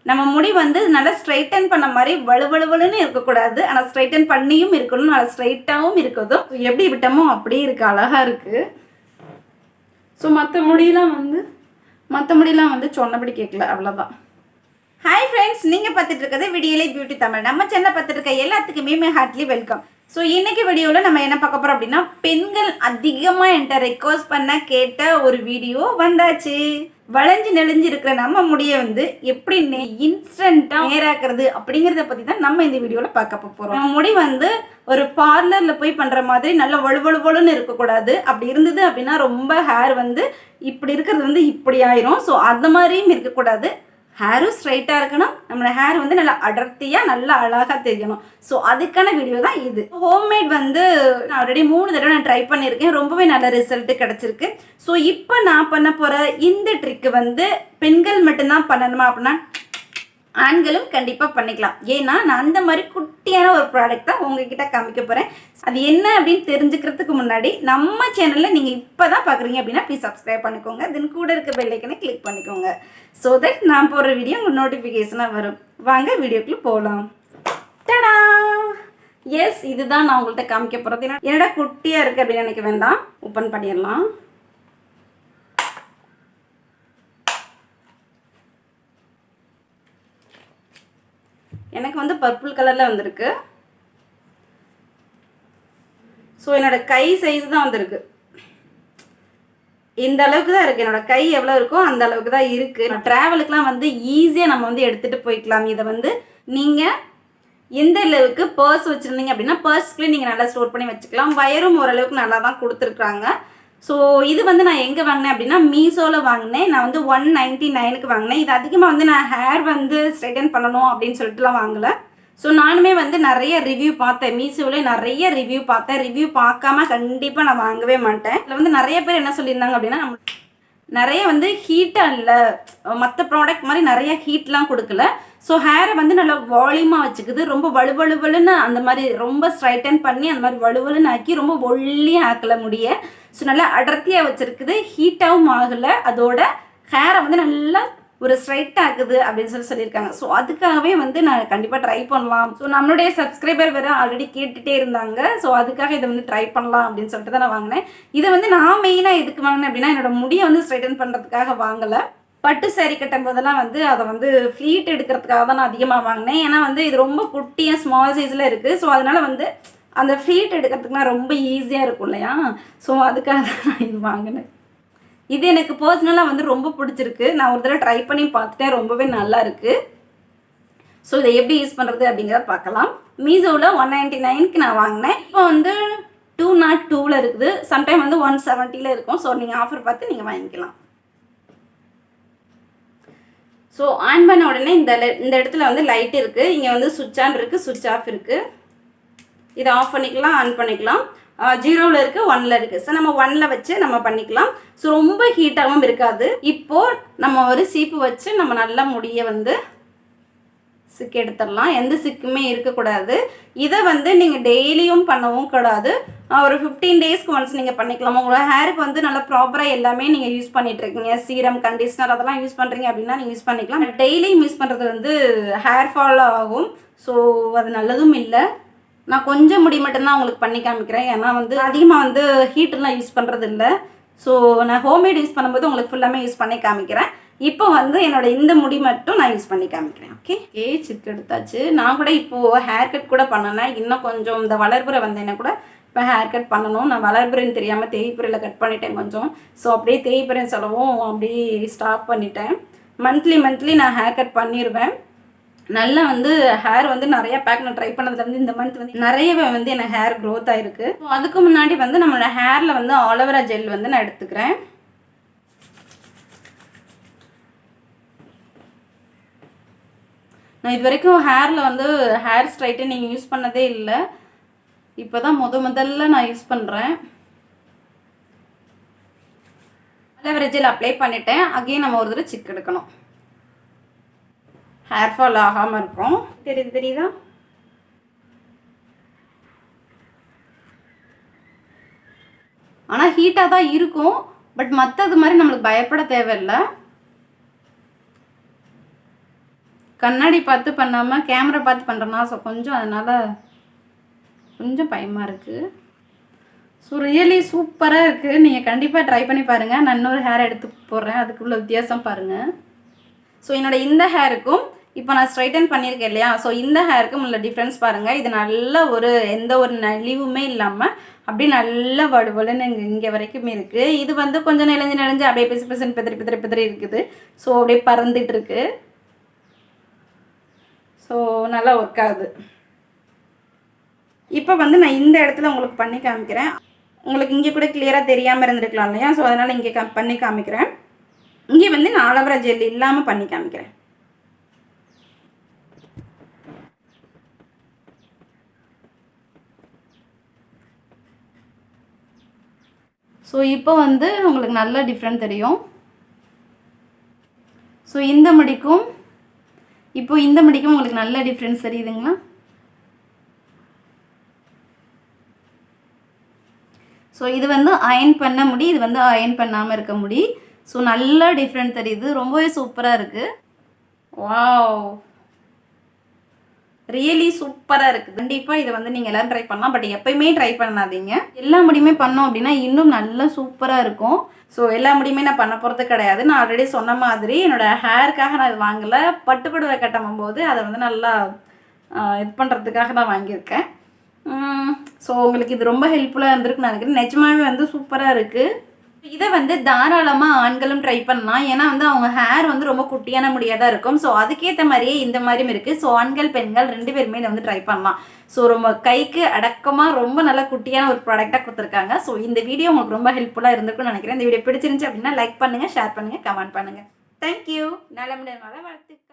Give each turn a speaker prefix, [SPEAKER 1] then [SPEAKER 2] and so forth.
[SPEAKER 1] நம்ம முடி வந்து நல்லா ஸ்ட்ரைட்டன் பண்ண மாதிரி வலுவலுவலுன்னு இருக்கக்கூடாது, ஆனால் ஸ்ட்ரைட்டன் பண்ணியும் இருக்கணும், நல்லா ஸ்ட்ரைட்டாகவும் இருக்கதும். எப்படி விட்டோமோ அப்படியே இருக்குது, அழகாக இருக்குது. ஸோ மற்ற முடியெலாம் வந்து சொன்னபடி கேட்கல, அவ்வளோதான். ஹாய் ஃப்ரெண்ட்ஸ், நீங்கள் பார்த்துட்டு இருக்கிறது விடியலை பியூட்டி தமிழ். நம்ம சேனலை பார்த்துட்டு இருக்க எல்லாத்துக்குமே ஹார்ட்லி வெல்கம். ஸோ இன்றைக்கி வீடியோவில் நம்ம என்ன பார்க்க போகிறோம் அப்படின்னா, பெண்கள் அதிகமாக என்கிட்ட ரெக்வஸ்ட் பண்ண கேட்ட ஒரு வீடியோ வந்தாச்சு. வளைஞ்சு நெளிஞ்சு இருக்கிற நம்ம முடியை வந்து எப்படி இன்ஸ்டண்ட்டாக நேராக்குறது அப்படிங்கிறத பற்றி தான் நம்ம இந்த வீடியோவில் பார்க்க போகிறோம். நம்ம முடி வந்து ஒரு பார்லரில் போய் பண்ணுற மாதிரி நல்ல வலுவலுவலுன்னு இருக்கக்கூடாது. அப்படி இருந்தது அப்படின்னா ரொம்ப ஹேர் வந்து இப்படி இருக்கிறது வந்து இப்படி ஆயிரும். ஸோ அந்த மாதிரியும் இருக்கக்கூடாது. ஹேரும் ஸ்ட்ரைட்டாக இருக்கணும், நம்மளோட ஹேர் வந்து நல்லா அடர்த்தியாக நல்லா அழகாக தெரியணும். ஸோ அதுக்கான வீடியோ தான் இது. ஹோம்மேட் வந்து நான் ஆல்ரெடி 3 தடவை நான் ட்ரை பண்ணியிருக்கேன், ரொம்பவே நல்ல ரிசல்ட்டு கிடச்சிருக்கு. ஸோ இப்போ நான் பண்ண போகிற இந்த ட்ரிக்கு வந்து பெண்கள் மட்டும்தான் பண்ணணுமா அப்படின்னா ஆண்களும் கண்டிப்பாக பண்ணிக்கலாம். ஏன்னா நான் அந்த மாதிரி குட்டியான ஒரு ப்ராடக்ட் தான் உங்ககிட்ட காமிக்க போகிறேன். அது என்ன அப்படின்னு தெரிஞ்சுக்கிறதுக்கு முன்னாடி நம்ம சேனலில் நீங்கள் இப்போ தான் பார்க்குறீங்க அப்படின்னா ப்ளீஸ் சப்ஸ்கிரைப் பண்ணிக்கோங்க. தென் கூட இருக்க பெல் ஐக்கனை கிளிக் பண்ணிக்கோங்க. ஸோ தட் நான் போடுற வீடியோ உங்களுக்கு நோட்டிஃபிகேஷனாக வரும். வாங்க வீடியோக்குள்ளே போகலாம். டடா! எஸ், இதுதான் நான் உங்கள்கிட்ட காமிக்க போகிறது. என்னடா குட்டியாக இருக்குது அப்படின்னு நினைக்க வேண்டாம், ஓப்பன் பண்ணிடலாம். எனக்கு வந்து பர்பிள் கலரில் வந்திருக்கு. ஸோ என்னோடய கை சைஸ் தான் வந்திருக்கு. இந்த அளவுக்கு தான் இருக்குது. என்னோடய கை எவ்வளோ இருக்கோ அந்த அளவுக்கு தான் இருக்குது. ட்ராவலுக்குலாம் வந்து ஈஸியாக நம்ம வந்து எடுத்துகிட்டு போய்க்கலாம். இதை வந்து நீங்கள் எந்த அளவுக்கு பர்ஸ் வச்சுருந்தீங்க அப்படின்னா பர்ஸ்க்குள்ளே நீங்கள் நல்லா ஸ்டோர் பண்ணி வச்சுக்கலாம். வயரும் ஓரளவுக்கு நல்லா தான் கொடுத்துருக்குறாங்க. ஸோ இது வந்து நான் எங்கே வாங்கினேன் அப்படின்னா மீஷோவில் வாங்கினேன். நான் வந்து 199க்கு வாங்கினேன். இது அதிகமாக வந்து நான் ஹேர் வந்து ஸ்ட்ரைட்டன் பண்ணணும் அப்படின்னு சொல்லிட்டுலாம் வாங்கலை. ஸோ நானுமே வந்து நிறைய ரிவ்யூ பார்த்தேன், மீஷோவில் நிறைய ரிவ்யூ பார்த்தேன். ரிவ்யூ பார்க்காம கண்டிப்பாக நான் வாங்கவே மாட்டேன். இதில் வந்து நிறைய பேர் என்ன சொல்லியிருந்தாங்க அப்படின்னா, நம்ம நிறைய வந்து ஹீட்டாக இல்லை, மற்ற ப்ராடக்ட் மாதிரி நிறைய ஹீட்லாம் கொடுக்கல. ஸோ ஹேரை வந்து நல்லா வால்யூமாக வச்சுக்குது. ரொம்ப வலுவலுவலுன்னு அந்த மாதிரி ரொம்ப ஸ்ட்ரைட்டன் பண்ணி அந்த மாதிரி வலுவலுன்னு ஆக்கி ரொம்ப ஒல்லியாக ஆக்கலை முடிய. ஸோ நல்லா அடர்த்தியாக வச்சுருக்குது, ஹீட்டாகவும் ஆகலை. அதோட ஹேரை வந்து நல்லா ஒரு ஸ்ட்ரைட் ஆகுது அப்படின்னு சொல்லியிருக்காங்க. ஸோ அதுக்காகவே வந்து நான் கண்டிப்பாக ட்ரை பண்ணலாம். ஸோ நம்மளுடைய சப்ஸ்கிரைபர் வேறு ஆல்ரெடி கேட்டுகிட்டே இருந்தாங்க. ஸோ அதுக்காக இதை வந்து ட்ரை பண்ணலாம் அப்படின்னு சொல்லிட்டு தான் நான் வாங்கினேன். இதை வந்து நான் மெயினாக எதுக்கு வாங்கினேன் அப்படின்னா, என்னோடய முடியை வந்து ஸ்ட்ரைட்டன் பண்ணுறதுக்காக வாங்கலை. பட்டு சேரீ கட்டும் போதெல்லாம் வந்து அதை வந்து ஃப்ளீட் எடுக்கிறதுக்காக தான் நான் அதிகமாக வாங்கினேன். ஏன்னா வந்து இது ரொம்ப குட்டியாக ஸ்மால் சைஸில் இருக்குது. ஸோ அதனால் வந்து அந்த ஃப்ளீட் எடுக்கிறதுக்குலாம் ரொம்ப ஈஸியாக இருக்கும் இல்லையா. ஸோ அதுக்காக தான் நான் இது வாங்கினேன். இது எனக்கு பர்சனலாக வந்து ரொம்ப பிடிச்சிருக்கு. நான் ஒரு தடவை ட்ரை பண்ணி பார்த்துட்டேன், ரொம்பவே நல்லா இருக்குது. ஸோ இதை எப்படி யூஸ் பண்ணுறது அப்படிங்கிறத பார்க்கலாம். மீஷோவில் 199க்கு நான் வாங்கினேன். இப்போ வந்து 202ல் இருக்குது. சம்டைம் வந்து 170ல் இருக்கும். ஸோ நீங்கள் ஆஃபர் பார்த்து நீங்கள் வாங்கிக்கலாம். ஸோ ஆன் பண்ண உடனே இந்த இடத்துல வந்து லைட் இருக்குது. இங்கே வந்து சுவிட்ச் ஆன் இருக்குது, சுவிட்ச் ஆஃப் இருக்குது. இதை ஆஃப் பண்ணிக்கலாம், ஆன் பண்ணிக்கலாம். 0ல் இருக்குது, 1ல் இருக்குது. ஸோ நம்ம 1ல் வச்சு நம்ம பண்ணிக்கலாம். ஸோ ரொம்ப ஹீட்டாகவும் இருக்காது. இப்போது நம்ம ஒரு சீப்பு வச்சு நம்ம நல்லா முடியை வந்து சிக்கு எடுத்துடலாம். எந்த சிக்குமே இருக்கக்கூடாது. இதை வந்து நீங்கள் டெய்லியும் பண்ணவும் கூடாது. ஒரு 15 டேஸ்க்கு ஒன்ஸ் நீங்கள் பண்ணிக்கலாம். உங்களோட ஹேருக்கு வந்து நல்லா ப்ராப்பராக எல்லாமே நீங்கள் யூஸ் பண்ணிகிட்ருக்கீங்க, சீரம், கண்டிஷ்னர் அதெல்லாம் யூஸ் பண்ணுறீங்க அப்படின்னா நீங்கள் யூஸ் பண்ணிக்கலாம். டெய்லியும் யூஸ் பண்ணுறது வந்து ஹேர் ஃபால் ஆகும். ஸோ அது நல்லதும் இல்லை. நான் கொஞ்சம் முடி மட்டும்தான் உங்களுக்கு பண்ணி காமிக்கிறேன். ஏன்னா வந்து அதிகமாக வந்து ஹீட்டெல்லாம் யூஸ் பண்ணுறது இல்லை. ஸோ நான் ஹோம்மேட் யூஸ் பண்ணும்போது உங்களுக்கு ஃபுல்லாமே யூஸ் பண்ணி காமிக்கிறேன். இப்போ வந்து என்னோடய இந்த முடி மட்டும் நான் யூஸ் பண்ணி காமிக்கிறேன். ஓகே, சிக்கு எடுத்தாச்சு. நான் கூட இப்போது ஹேர் கட் கூட பண்ணேன். இன்னும் கொஞ்சம் இந்த வளர்புறை வந்தேன்னா கூட இப்போ ஹேர் கட் பண்ணணும். நான் வளர்புறைன்னு தெரியாமல் தேய்ப்புறையில் கட் பண்ணிட்டேன் கொஞ்சம். ஸோ அப்படியே தேய்ப்புறைன்னு சொல்லவும் அப்படியே ஸ்டாப் பண்ணிட்டேன். மந்த்லி நான் ஹேர் கட் பண்ணிடுவேன். நல்லா வந்து ஹேர் வந்து நிறைய பேக் நான் ட்ரை பண்ணதில் வந்து இந்த மந்த் வந்து நிறையவே வந்து எனக்கு ஹேர் க்ரோத் ஆகிருக்கு. ஸோ அதுக்கு முன்னாடி வந்து நம்மளோட ஹேரில் வந்து ஆலோவேரா ஜெல் வந்து நான் எடுத்துக்கிறேன். நான் இது வரைக்கும் ஹேரில் வந்து ஹேர் ஸ்ட்ரைட்டன் யூஸ் பண்ணதே இல்லை. இப்போ தான் முதல்ல நான் யூஸ் பண்ணுறேன். ஆலோவேரா ஜெல் அப்ளை பண்ணிவிட்டேன். அகைன் நம்ம ஒரு தடவை சிக்கு எடுக்கணும். ஹேர் ஃபால் ஆகாமல் இருக்கும். தெரியுதா? ஆனால் ஹீட்டாக தான் இருக்கும். பட் மற்றது மாதிரி நம்மளுக்கு பயப்பட தேவையில்லை. கண்ணாடி பார்த்து பண்ணாமல் கேமரா பார்த்து பண்ணுறேன்னா ஸோ கொஞ்சம் அதனால் கொஞ்சம் பயமாக இருக்குது. ஸோ ரியலி சூப்பராக இருக்குது. நீங்கள் கண்டிப்பாக ட்ரை பண்ணி பாருங்கள். நான் இன்னொரு ஹேர் எடுத்து போடுறேன், அதுக்குள்ள வித்தியாசம் பாருங்கள். ஸோ என்னோடய இந்த ஹேருக்கும் இப்போ நான் ஸ்ட்ரைட்டன் பண்ணியிருக்கேன் இல்லையா, ஸோ இந்த ஹேருக்கும் உள்ள டிஃப்ரென்ஸ் பாருங்கள். இது நல்ல ஒரு எந்த ஒரு நலிவுமே இல்லாமல் அப்படியே நல்ல வலுவலுன்னு இங்கே வரைக்கும் இருக்குது. இது வந்து கொஞ்சம் நெளிஞ்சு அப்படியே பிசுன்னு பிதிரி இருக்குது. ஸோ அப்படியே பறந்துட்டு இருக்கு. ஸோ நல்லா ஒர்க் ஆகுது. இப்போ வந்து நான் இந்த இடத்துல உங்களுக்கு பண்ணி காமிக்கிறேன். உங்களுக்கு இங்கே கூட கிளியராக தெரியாமல் இருந்திருக்கலாம் இல்லையா, ஸோ அதனால் இங்கே பண்ணி காமிக்கிறேன். இங்கே வந்து நான் ஆலோவேரா ஜெல் இல்லாமல் பண்ணி காமிக்கிறேன். ஸோ இப்போ வந்து உங்களுக்கு நல்ல டிஃப்ரெண்ட் தெரியும். ஸோ இந்த முடிக்கும் உங்களுக்கு நல்ல டிஃப்ரென்ஸ் தெரியுதுங்களா? ஸோ இது வந்து அயன் பண்ண முடி, இது வந்து அயன் பண்ணாமல் இருக்க முடி. ஸோ நல்ல டிஃப்ரெண்ட் தெரியுது. ரொம்பவே சூப்பராக இருக்குது. வாவ், ரியலி சூப்பராக இருக்குது. கண்டிப்பாக இதை வந்து நீங்கள் எல்லோரும் ட்ரை பண்ணலாம். பட் எப்பயுமே ட்ரை பண்ணாதீங்க. எல்லா முடியுமே பண்ணோம் அப்படின்னா இன்னும் நல்லா சூப்பராக இருக்கும். ஸோ எல்லா முடியுமே நான் பண்ண போகிறது கிடையாது. நான் ஆல்ரெடி சொன்ன மாதிரி என்னோடய ஹேருக்காக நான் இது வாங்கலை. பட்டுப்புடவை கட்டும் போது அதை வந்து நல்லா இது பண்ணுறதுக்காக நான் வாங்கியிருக்கேன். ஸோ உங்களுக்கு இது ரொம்ப ஹெல்ப்ஃபுல்லாக இருந்திருக்குன்னு நினைக்கிறேன். நிஜமாவே வந்து சூப்பராக இருக்குது. இதை வந்து தாராளமாக ஆண்களும் ட்ரை பண்ணலாம். ஏன்னா வந்து அவங்க ஹேர் வந்து ரொம்ப குட்டியான முடியாக தான் இருக்கும். ஸோ அதுக்கேற்ற மாதிரியே இந்த மாதிரியும் இருக்குது. ஸோ ஆண்கள் பெண்கள் 2 பேருமே இதை வந்து ட்ரை பண்ணலாம். ஸோ ரொம்ப கைக்கு அடக்கமாக ரொம்ப நல்லா குட்டியான ஒரு ப்ராடக்டாக கொடுத்துருக்காங்க. ஸோ இந்த வீடியோ உங்களுக்கு ரொம்ப ஹெல்ப்ஃபுல்லாக இருந்திருக்குன்னு நினைக்கிறேன். இந்த வீடியோ பிடிச்சிருந்துச்சு அப்படின்னா லைக் பண்ணுங்கள், ஷேர் பண்ணுங்கள், கமெண்ட் பண்ணுங்கள். தேங்க்யூ. நல்ல முடியாத வாழ்த்து.